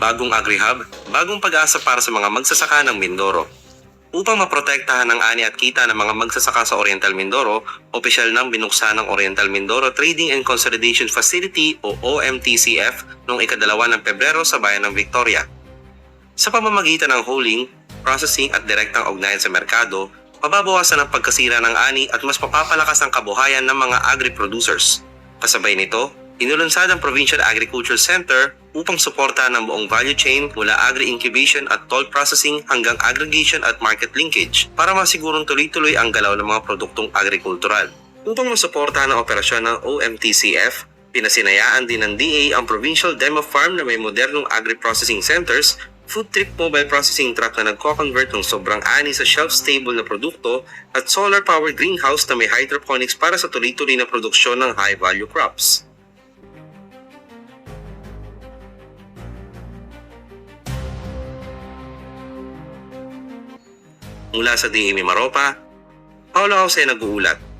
Bagong AgriHub, bagong pag-asa para sa mga magsasaka ng Mindoro. Upang maprotektahan ang ani at kita ng mga magsasaka sa Oriental Mindoro, opisyal nang binuksan ng Oriental Mindoro Trading and Consolidation Facility o OMTCF noong ika-2 ng Pebrero sa bayan ng Victoria. Sa pamamagitan ng hauling, processing at direktang ugnayan sa merkado, mababawasan ang pagkasira ng ani at mas mapapalakas ang kabuhayan ng mga agri-producers. Kasabay nito, inulunsad ang Provincial Agriculture Center upang suportahan ang buong value chain mula agri-incubation at toll processing hanggang aggregation at market linkage para masigurong tuloy-tuloy ang galaw ng mga produktong agrikultural. Upang masuportahan ang operasyon ng OMTCF, pinasinayaan din ng DA ang Provincial Demo Farm na may modernong agri-processing centers, food trip mobile processing truck na nagko-convert ng sobrang ani sa shelf-stable na produkto at solar-powered greenhouse na may hydroponics para sa tuloy-tuloy na produksyon ng high-value crops. Mula sa DA Mimaropa, Paolo Jose nag-uulat.